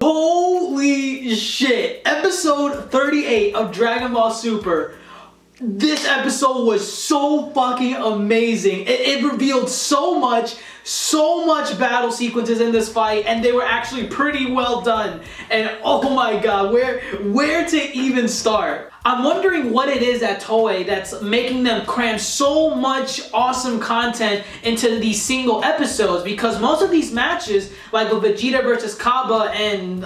Holy shit. Episode 38 of Dragon Ball Super. This episode was so fucking amazing. It revealed so much battle sequences in this fight, and they were actually pretty well done. And oh my god, where to even start? I'm wondering what it is at Toei that's making them cram so much awesome content into these single episodes, because most of these matches, like with Vegeta versus Kaba and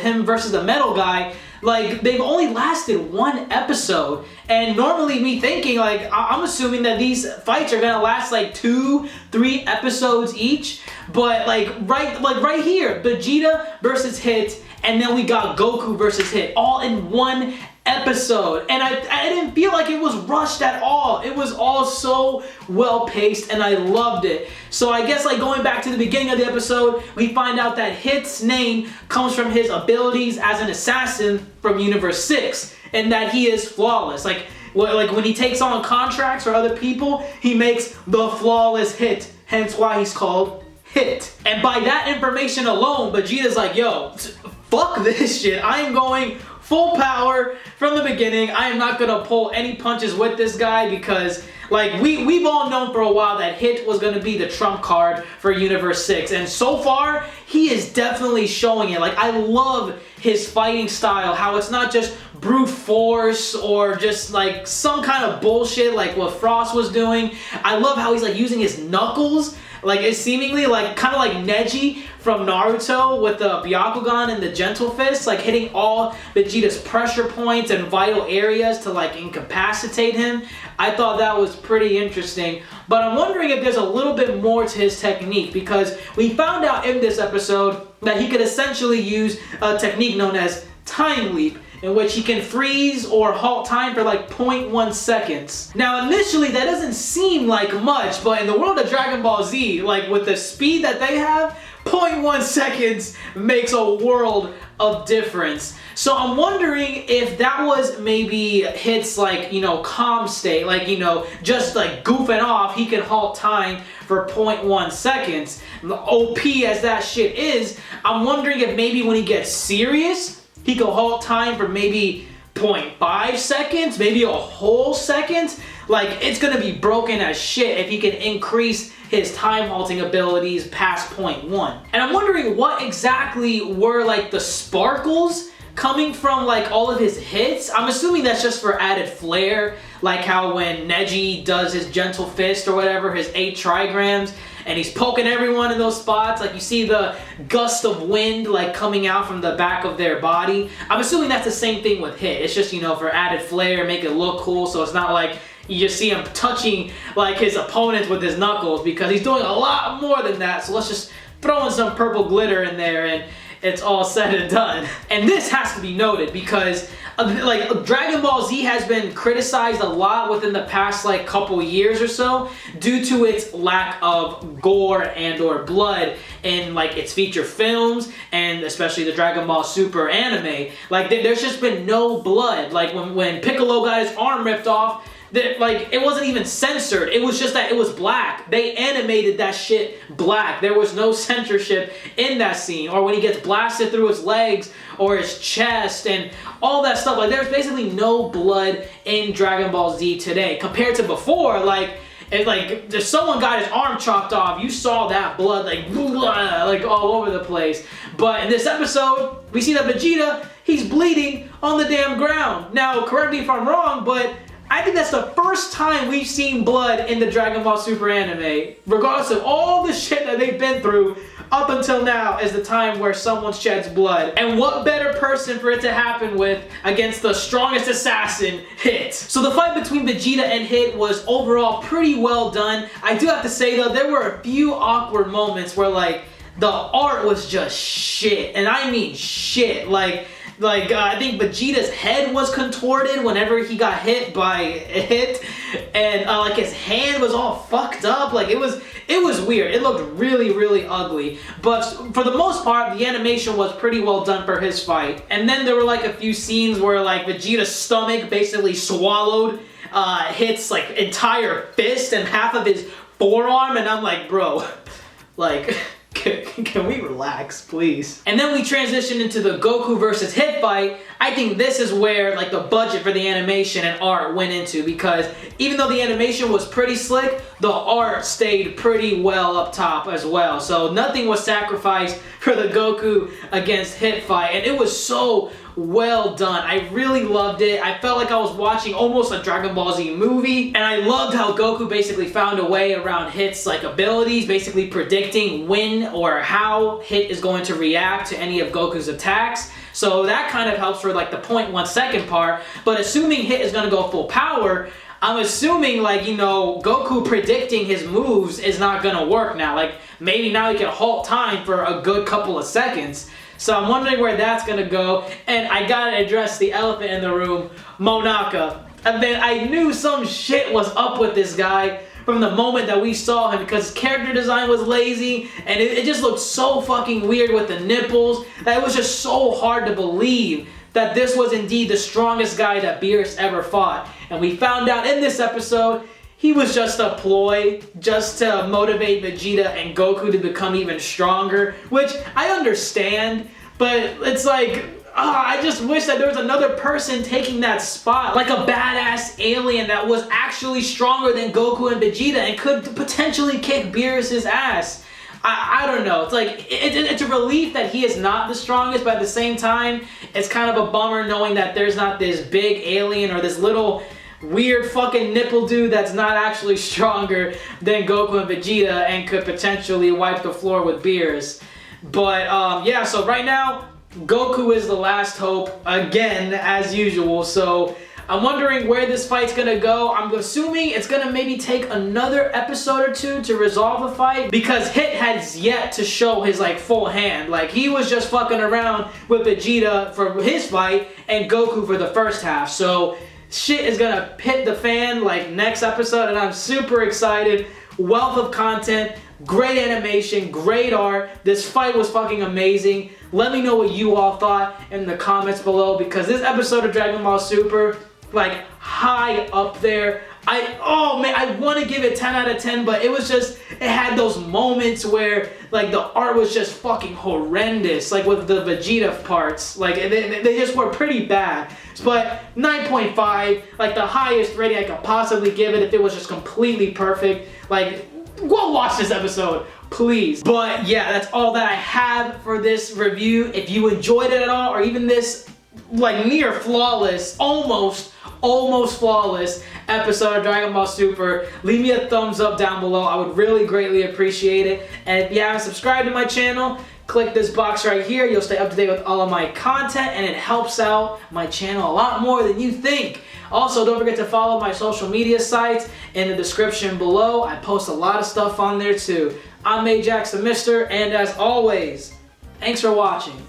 him versus the metal guy, like, they've only lasted one episode. And normally me thinking, like, I'm assuming that these fights are gonna last like 2-3 episodes each. But like right here, Vegeta versus Hit, and then we got Goku versus Hit, all in one episode. And I didn't feel like it was rushed at all. It was all so well paced, and I loved it. So I guess, like, going back to the beginning of the episode, we find out that Hit's name comes from his abilities as an assassin from Universe 6, and that he is flawless. Like when he takes on contracts for other people, he makes the flawless Hit, hence why he's called Hit. And by that information alone, Vegeta's like, yo, fuck this shit. I am going full power from the beginning. I am not gonna pull any punches with this guy, because like we've all known for a while that Hit was gonna be the trump card for Universe 6, and so far he is definitely showing it. Like, I love his fighting style, how it's not just brute force or just like some kind of bullshit like what Frost was doing. I love how he's like using his knuckles. Like, it's seemingly like kind of like Neji from Naruto with the Byakugan and the Gentle Fist, like hitting all Vegeta's pressure points and vital areas to like incapacitate him. I thought that was pretty interesting, but I'm wondering if there's a little bit more to his technique, because we found out in this episode that he could essentially use a technique known as Time Leap, in which he can freeze or halt time for like 0.1 seconds. Now initially that doesn't seem like much, but in the world of Dragon Ball Z, like with the speed that they have, 0.1 seconds makes a world of difference. So I'm wondering if that was maybe Hit's, like, you know, calm state, like, you know, just like goofing off, he can halt time for 0.1 seconds. OP as that shit is, I'm wondering if maybe when he gets serious, he can halt time for maybe 0.5 seconds, maybe a whole second. Like, it's gonna be broken as shit if he can increase his time halting abilities past 0.1. And I'm wondering what exactly were like the sparkles coming from like all of his hits. I'm assuming that's just for added flair, like how when Neji does his Gentle Fist or whatever, his 8 trigrams, and he's poking everyone in those spots, like you see the gust of wind like coming out from the back of their body. I'm assuming that's the same thing with Hit. It's just, you know, for added flair, make it look cool, so it's not like you just see him touching like his opponents with his knuckles, because he's doing a lot more than that. So let's just throw in some purple glitter in there and it's all said and done. And this has to be noted because like Dragon Ball Z has been criticized a lot within the past like couple years or so due to its lack of gore and or blood in like its feature films, and especially the Dragon Ball Super anime. Like there's just been no blood. Like when Piccolo got his arm ripped off, that, like, it wasn't even censored. It was just that it was black. They animated that shit black. There was no censorship in that scene. Or when he gets blasted through his legs or his chest and all that stuff. Like, there's basically no blood in Dragon Ball Z today compared to before. Like, if someone got his arm chopped off, you saw that blood like all over the place. But in this episode, we see that Vegeta, he's bleeding on the damn ground. Now, correct me if I'm wrong, but I think that's the first time we've seen blood in the Dragon Ball Super anime. Regardless of all the shit that they've been through, up until now is the time where someone sheds blood. And what better person for it to happen with against the strongest assassin, Hit. So the fight between Vegeta and Hit was overall pretty well done. I do have to say though, there were a few awkward moments where like the art was just shit. And I mean shit. I think Vegeta's head was contorted whenever he got hit by Hit, and like his hand was all fucked up. Like it was weird. It looked really, really ugly. But for the most part, the animation was pretty well done for his fight. And then there were like a few scenes where like Vegeta's stomach basically swallowed Hit's like entire fist and half of his forearm, and I'm like, bro, like, Can we relax, please? And then we transition into the Goku versus Hit fight. I think this is where like the budget for the animation and art went into, because even though the animation was pretty slick, the art stayed pretty well up top as well. So nothing was sacrificed for the Goku against Hit fight, and it was so well done. I really loved it. I felt like I was watching almost a Dragon Ball Z movie, and I loved how Goku basically found a way around Hit's like abilities, basically predicting when or how Hit is going to react to any of Goku's attacks. So that kind of helps for like the 0.1 second part, but assuming Hit is going to go full power, I'm assuming like, you know, Goku predicting his moves is not going to work now. Like maybe now he can halt time for a good couple of seconds. So I'm wondering where that's going to go. And I got to address the elephant in the room, Monaka. And then I knew some shit was up with this guy from the moment that we saw him, because his character design was lazy and it just looked so fucking weird with the nipples that it was just so hard to believe that this was indeed the strongest guy that Beerus ever fought. And we found out in this episode he was just a ploy just to motivate Vegeta and Goku to become even stronger, which I understand, but it's like, I just wish that there was another person taking that spot, like a badass alien that was actually stronger than Goku and Vegeta and could potentially kick Beerus' ass. I don't know. It's like, it's a relief that he is not the strongest, but at the same time, it's kind of a bummer knowing that there's not this big alien or this little weird fucking nipple dude that's not actually stronger than Goku and Vegeta and could potentially wipe the floor with Beerus. But yeah, so right now, Goku is the last hope, again, as usual. So I'm wondering where this fight's gonna go. I'm assuming it's gonna maybe take another episode or two to resolve the fight, because Hit has yet to show his like full hand. Like he was just fucking around with Vegeta for his fight and Goku for the first half. So shit is gonna hit the fan like next episode, and I'm super excited. Wealth of content, great animation, great art. This fight was fucking amazing. Let me know what you all thought in the comments below, because this episode of Dragon Ball Super, like high up there. Oh man, I want to give it 10 out of 10, but it was just, it had those moments where like the art was just fucking horrendous, like with the Vegeta parts, like they just were pretty bad. But 9.5, like the highest rating I could possibly give it if it was just completely perfect. Like, go watch this episode, please. But yeah, that's all that I have for this review. If you enjoyed it at all, or even this like near flawless, almost flawless episode of Dragon Ball Super, leave me a thumbs up down below. I would really greatly appreciate it. And if you haven't subscribed to my channel, click this box right here. You'll stay up to date with all of my content, and it helps out my channel a lot more than you think. Also, don't forget to follow my social media sites in the description below. I post a lot of stuff on there too. I'm Ajax the Mister, and as always, thanks for watching.